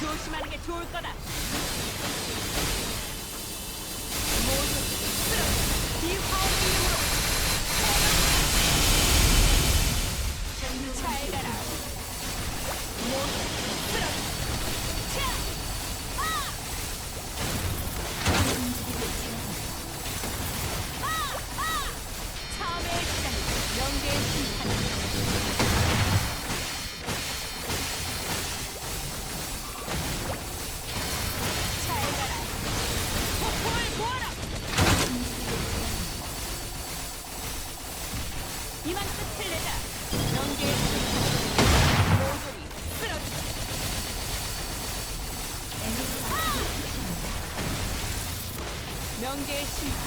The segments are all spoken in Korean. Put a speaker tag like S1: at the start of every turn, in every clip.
S1: 조심하는 게 좋을 거다. 모두 쓰러져. 이 화엄의 이름으로 잘 가라. 모두 쓰러져. 차! 아! 참회의 시간, 명계의 심판. 잘 가라. 폭풍을 모아라. 이만 끝을 내자. 명계의 심판. 모조리 쓰러져. 명계의 심판.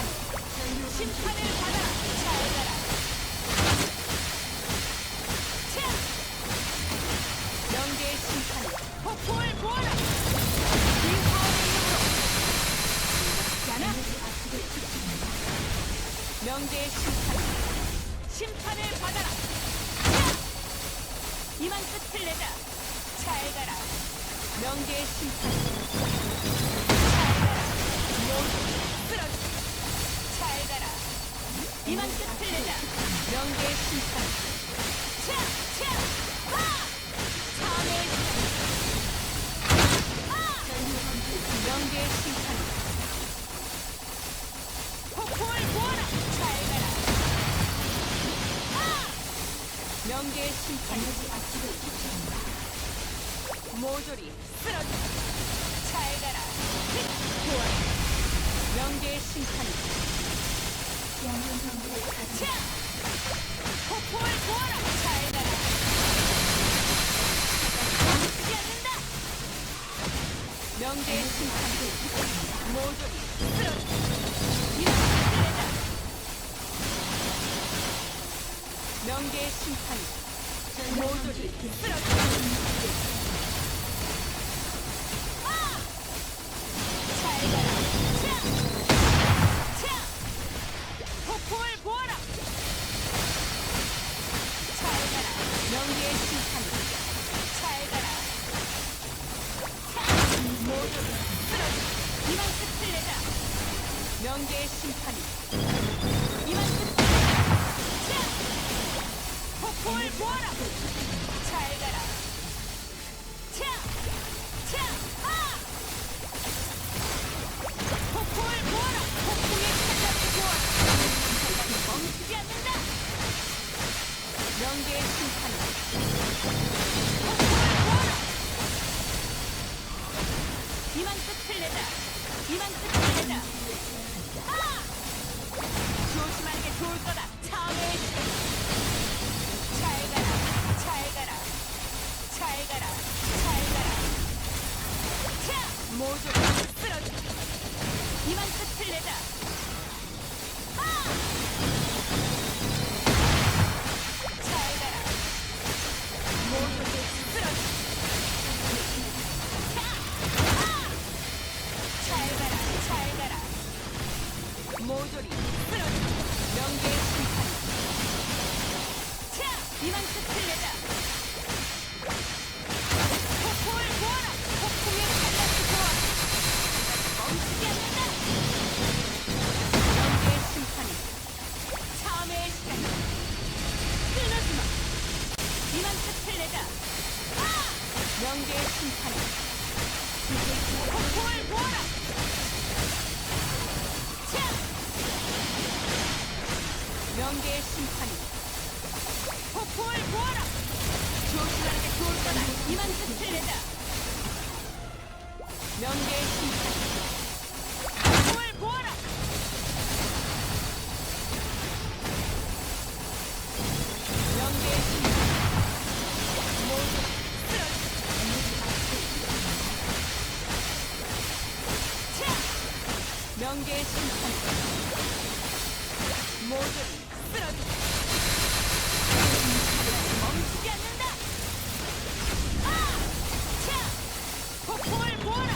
S1: 심판을 받아라. 잘 가라. 차! 명계의 심판. 폭풍을 모아라. 이 화엄의 이름으로. 야나. 명계의 심판. 심판을 받아라. 차! 이만 끝을 내자. 잘 가라. 명계의 심판. 잘 가라. 모두 쓰러져. 잘 가라. 이만 끝을 내자. 명계의 심판. 차! 차! 하! 참회의 시간. 하! 명계의 심판. 폭풍을 모아라. 잘 가라. 하! 명계의 심판. 모조리 쓰러져. 잘 가라. 도와라. 명계의 심판. 차! 폭풍을 모아라. 잘 가라. 멈추지 않는다. 명계의 심판. 모조리 쓰러져. 이만 끝을 내자. 명계의 심판. 모조리 쓰러져. 잘 가라. 차! 차! 폭풍을 모아라. 잘 가라. 명예의 심판. 잘 가라. 차! 모두 쓰러져. 이만 끝을 내자. 명예의 심판. 이만 끝을 내자. 차! 폭풍을 모아라. 잘 가라. 차! 차! 아! 폭풍을 모아라! 폭풍의 찬란을 모아라! 멈추지 않는다! 명계의 심판. 폭풍을 모아라! 이만 끝을 내자! 이만 끝을 내자! 아! 조심하는 게 좋을 거다! 참회의 시간! 잘 가라! 잘 가라! 잘 가라! 잘 가라! 차! 모두 쓰러져! 이만 끝을 내자. 아! 잘 가라. 모두 쓰러져. 차! 아! 잘 가라. 잘 가라. 모조리 쓰러져. 명계의 심판. 차! 이만 끝을 내자. 폭풍을 모아라. 폭풍의 찬란을 모아라. 멈추지 않는다. 명계의 심판. 참회의 시간. 끊어지 마. 이만 끝을 내자. 아! 명계의 심판. 폭풍을 모아라. 차! 명계의 심판. 폭풍을 모아라. 조심하는 게 좋을 거다. 이만 끝을 내자. 명계의 심판. 폭풍을 모아라. 명계의 심판. 모두 쓰러져. 차! 명계의 심판. 모두 쓰러져. 멈추지 않는다. 아! 차! 폭풍을 모아라.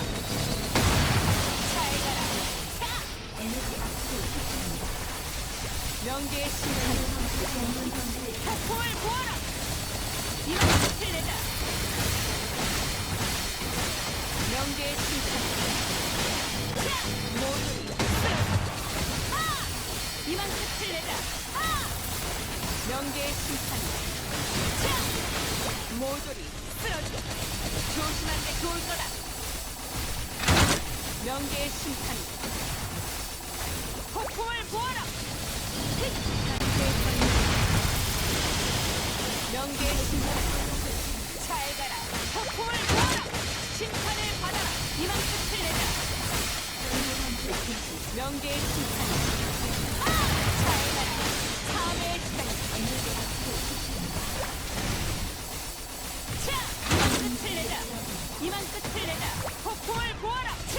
S1: 잘 가라. 차! 명계의 심판. 폭풍을 모아라. 이만 끝을 내자. 명계의 심판이. 자! 모조리 쓰러져. 조심하는 게 좋을 거다. 명계의 심판이. 폭풍을 보아라. 명계의 심판. 잘 가라. 폭풍을 보아라. 심판을 받아라. 이만 끝을 내자. 명계의 심판. 잘 가라. 사업의 시간이. 자! 이만 끝을 내자. 이만 끝을 내자. 폭풍을 보아라. 자!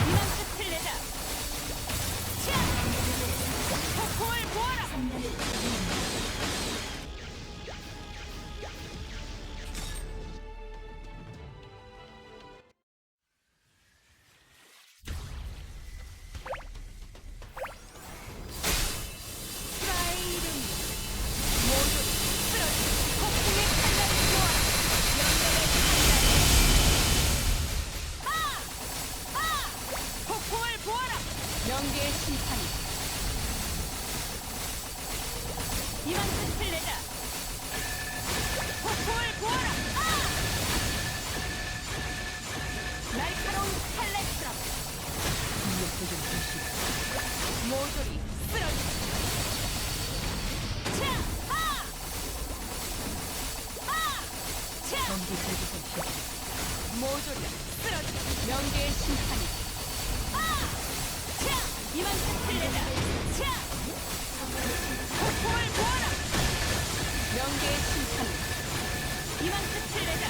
S1: 이만 끝을 내자. 자! 폭풍을 보아라. 나의 이름 모두 쓰러져. 폭풍의 칼날을 모아. 영광의 칼날. 폭풍을 보아라. 명계의 심판이. 이만 끝을 내자. 폭풍을 보아라. 날카로운 칼날처럼. 모조리 쓰러져. 차! 차! 모조리 쓰러져. 명계의 심판이. 차! 이만 끝을 내자. 차! 폭풍을 보아라. 명계의 심판이. 이만 끝을 내자.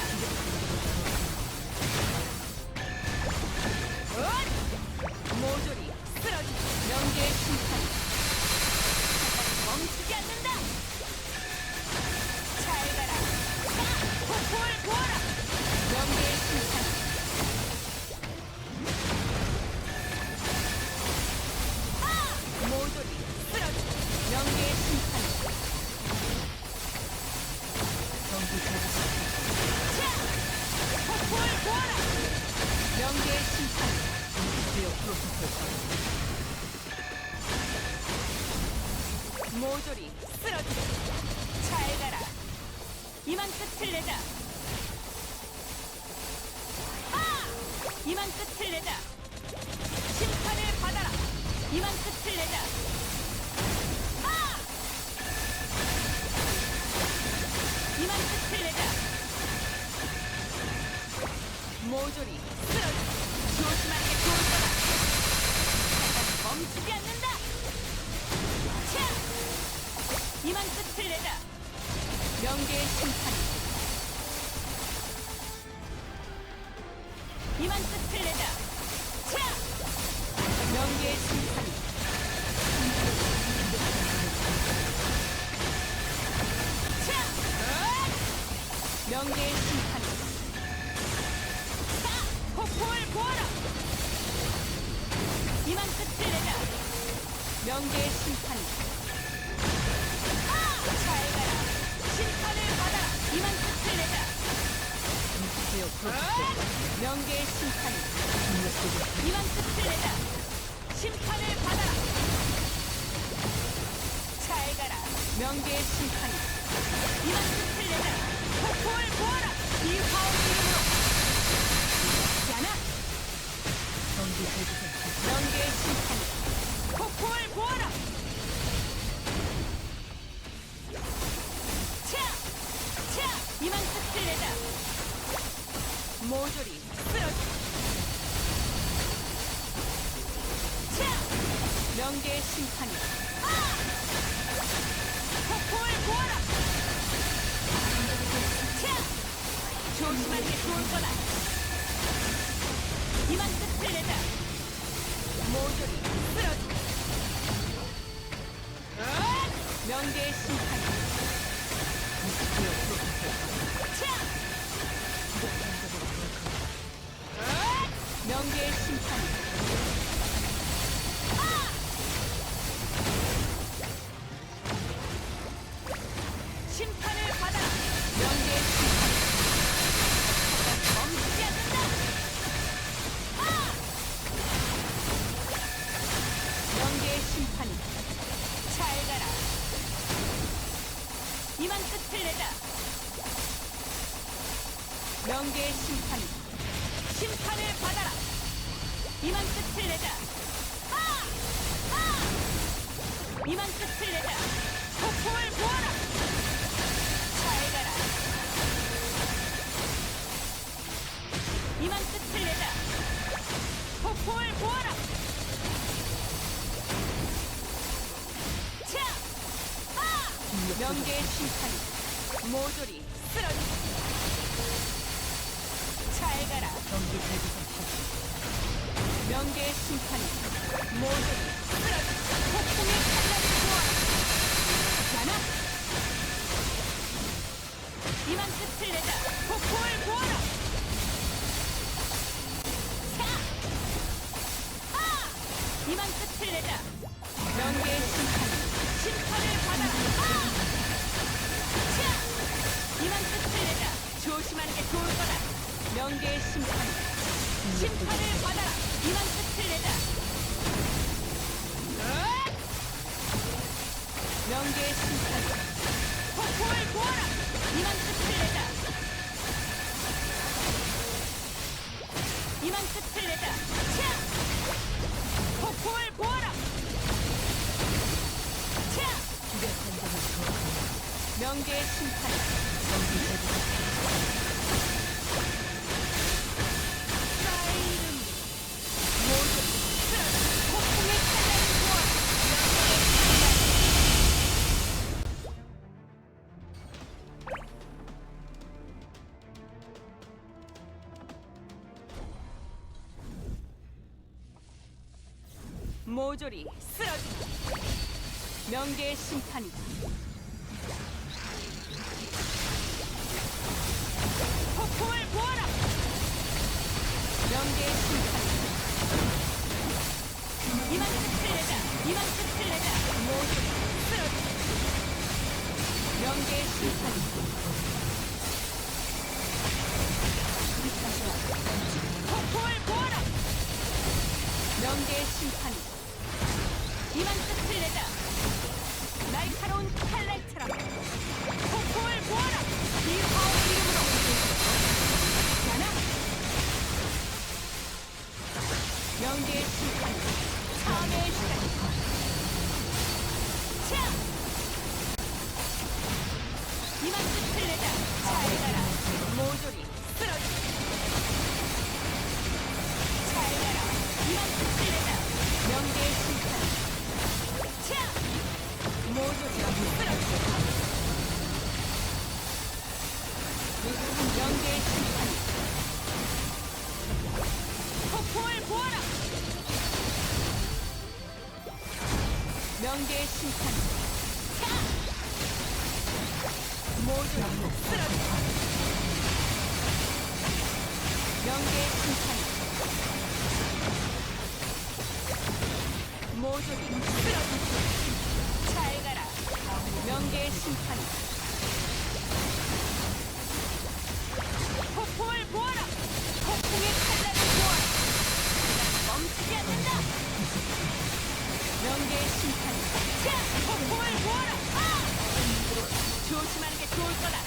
S1: 모조리 쓰러져. 명계의 심판이. 멈추지 않는다. 잘 가라. 폭풍을 보아라. 명계의 심판이. 모조리 쓰러져. 명계의 심판이. 자! 폭풍을 보아라. 명계의 심판이. 모조리 쓰러져. 잘 가라. 이만 끝을 내자. 이만 끝을 내자. 심판을 받아라. 이만 끝을 내자. 이만 끝을 내자. 모조리 쓰러져. 조심하는 게 좋을 거다. 멈추지 않는다. 차! 이만 끝을 내자. 명계의 심판이. 이만 끝을 내자. 차! 명계의 심판이. 차! 명계의 심판이. 폭풍을 보아라. 이만 끝을 내자. 명계의 심판이. 잘 가라. 심판을 받아라. 이만 끝을 내자. 명계의 심판이. 이만 끝을 내자. 심판을 받아라. 잘 가라. 명계의 심판이. 이만 끝을 내자. 폭풍을 보아라. 이 화엄의 이름으로. 않아. 명계의 심판이. 폭풍을 보아라. 이만 끝을 내자. 모조리 쓰러져. 명계의 심판이. 폭풍을 보아라. 조심하는 게 좋을 거다. 이만 끝을 내자. 모조리 쓰러져. 명계의 심판이. 명계의 심판이. 심판을 받아라. 명계의 심판이. 멈추지 않는다. 명계의 심판이. 이만 끝을 내자. 명계의 심판, 심판을 받아라. 이만 끝을 내자. 이만 끝을 내자. 폭풍을 보아라. 잘 가라. 이만 끝을 내자. 폭풍을 보아라. 차! 명계의 심판이 모조리 쓰러지. 잘 가라. 명계의 심판이 모조리 쓰러지. 폭풍의 칼날을 보아라. 자나? 이만 끝을 내자. 폭풍을 보아라. 이만 끝을 내자. 명계의 심판을 받아라. 이만 끝을 내자. 조심하는 게 좋을 거다. 명계의 심판을 받아라. 이만 끝을 내자. 명계의 심판, 폭풍을 보아라. 이만 끝을 내자. 이만 끝을 내자. 폭풍을 보아라. 명계의 심판. 나의 이름 모두 쓰러져. 폭풍의 칼날을 보아라. 모조리 쓰러지다. 명계의 심판이다. 폭풍을 보아라. 명계의 심판이다. 이만 끝을 내자. 이만 끝을 내자. 모조리 쓰러지다. 명계의 심판이다. 폭풍을 보아라. 명계의 심판이다. 이만 끝을 내자. 날카로운 칼날처럼 폭풍을 보아라. 이 화의 이름으로. 자나? 명계의 심판, 참의 시간이다. 차! 이만 끝을 내자. 잘 가라. 모조리 쓰러져. 잘 가라. 이만 끝을 내자. 명계의 심판. 모조리 쓰러져. 명계의 심판. 폭풍을 보아라. 명계의 심판. 모조리 쓰러져. 명계의 심판. 모조리 쓰러져. 잘 가라. 명계의 심판. 폭풍을 보아라. 폭풍의 칼날을 보아라. 멈추지 않는다. 명계의 심판. 폭풍을 보아라. 조심하는 게 좋을 거다.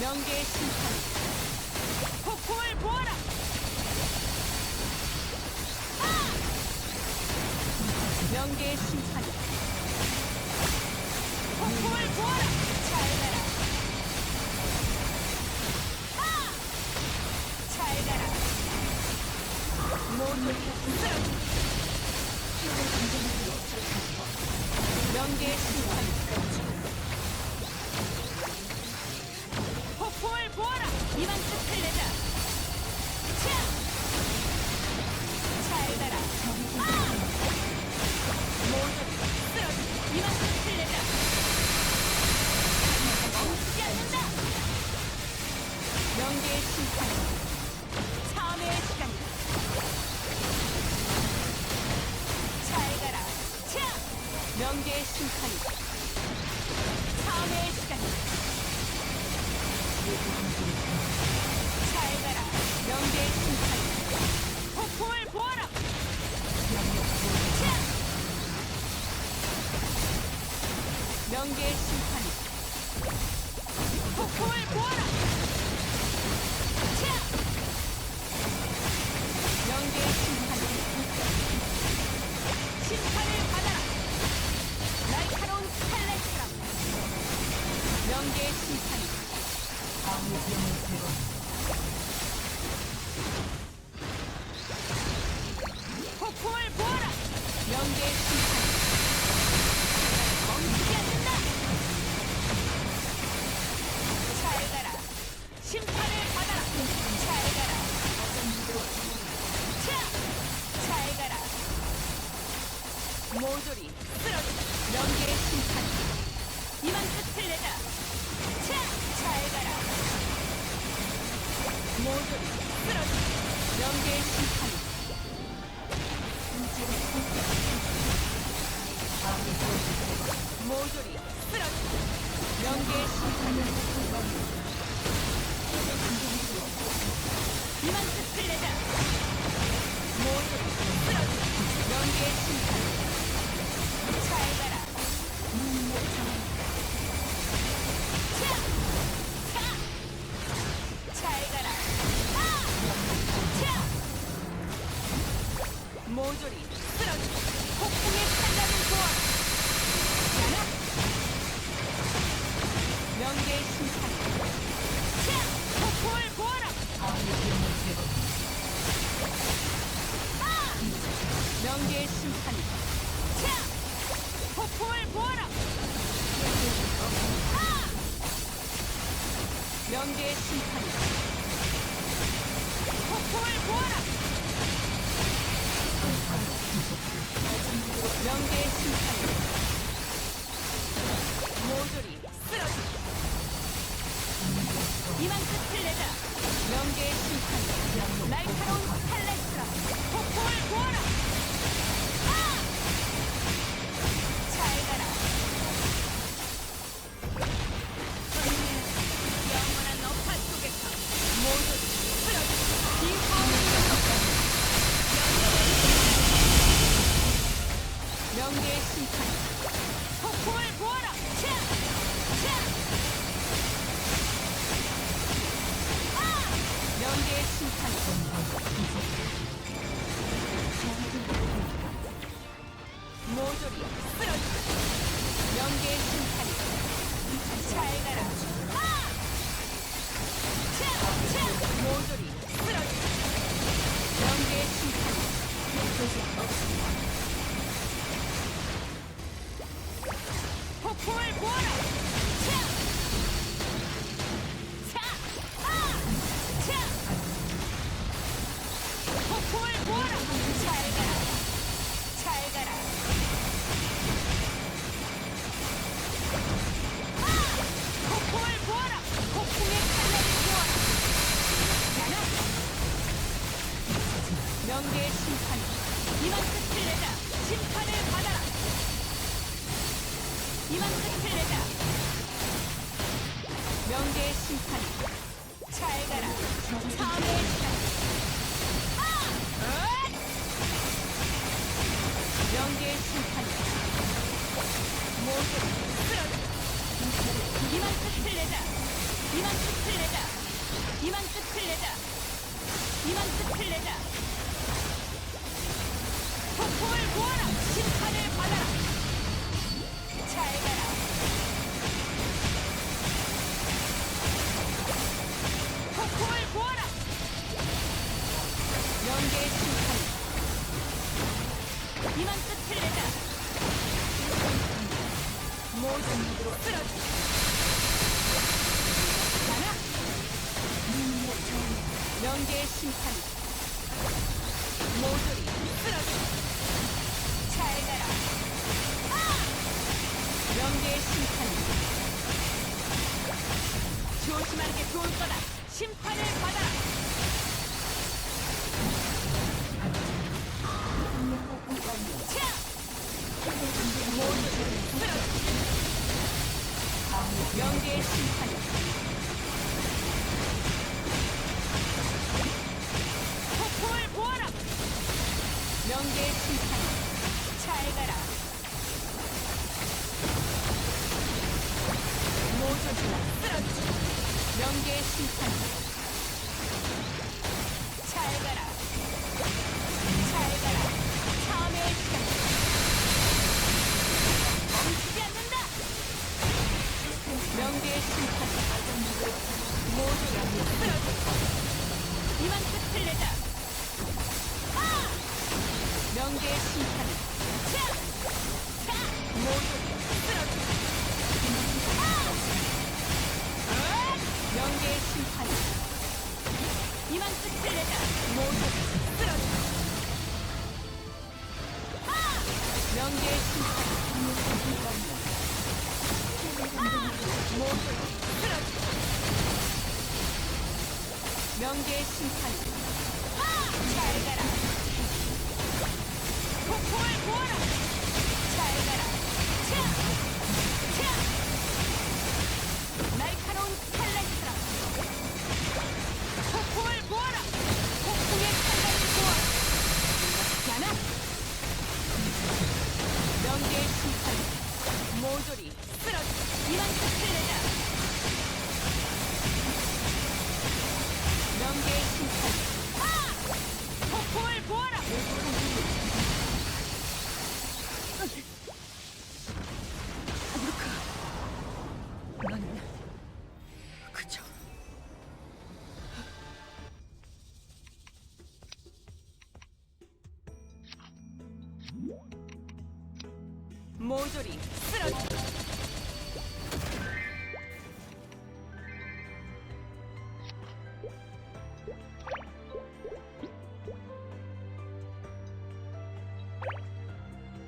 S1: 명계의 심판. 폭풍을 보아라. 명계의 심판. 폭풍을 보아라. 잘 가라. 잘 가라. 모조리 쓰러져. 명계의 심판. 폭풍을 보아라. 이만 끝을 내자. 잘 가라. 모조리 쓰러져. 이만 끝을 내자. 멈추지 않는다. 명계의 심판. 참회의 시간이다. 잘 가라. 명계의 심판이다. 참회의 시간이다. 잘 가라. 명계의 심판이다. 폭풍을 보아라. 명계의 심판이 폭풍을 보아라. 차! 명계의 심판이 심판을 받아라. 날카로운 스칼렛이라. 명계의 심판이 폭풍을 보아라. 명계의 심판이 멈추지 않는다. 잘 가라. 심판을 받아라. 잘 가라. 차! 잘 가라. 모조리 쓰러져. 명계의 심판. 이만 끝을 내자. 차! 잘 가라. 모조리 쓰러져. 명계의 심판. 모조리 쓰러져. 명계의 심판. 이만 끝을 내자. 모조리 쓰러져. 명계의 심판. 잘 가라. 차! 차! 잘 가라. 아! 차! 모조리 쓰러져. 폭풍의 판단을 보아라. 자나? 명계의 심판. 차! 폭풍을 보아라. 아! 명계의 심판. 차! 폭풍을 보아라. 아! 명계의 심판. 폭풍을 보아라. 명계의 심판. 모조리 쓰러져. 이만 끝을 내자. 명계의 심판. 날카로운 스칼렛이라. 폭풍을 보아라. 아! 잘 가라. 영원한 너파 속에서 모조리 쓰러져. 빙하오는 명계의 심판. 폭풍을 보아라. 차! 차! 아! 명계의 심판. 모조리 쓰러져. 명계의 심판. 잘 가라. 아! 차! 차! 모조리 쓰러져. 명계의 심판. 폭풍을 보아라. 차! 차! 아! 차! 폭풍을 보아라. 잘 가라. 잘 가라. 아! 폭풍을 보아라. 폭풍의 칼날을 보아라. 자나? 명계의 심판. 이만 끝을 내자. 심판을 받아라. 이만 끝을 내자. 명계의 심판. 잘 가라. 사회의 시간. 아! 으앗! 명계의 심판. 모두 쓰러져. 이만 끝을 내자. 이만 끝을 내자. 이만 끝을 내자. 이만 끝을 내자. 폭풍을 보아라. 심판을 받아라. 잘 가라. 폭풍을 보아라. 명계의 심판. 이만 끝을 내자. 모든 쓰러져. 가라. 명계의 심판. 모조리 쓰러져. 잘 가라. 아! 명계의 심판. 조심하는 게 좋을 거다. 심판을 받아라. 차! 모조리 쓰러져. 명계의 심판. 폭풍을 보아라. 명계의 심판. 잘 가라. 명계의 심판. 잘 가라. 폭풍을 보아라. 잘 가라. 차! 차! 날카로운 칼날처럼. 폭풍을 보아라. 폭풍의 칼날을 보아라. 자나? 명계의 심판. 모조리 쓰러져. 이만 끝을 내자. 명계의 심판. 폭풍을 보아라.
S2: 넌 그저
S1: 모조리 쓰러져.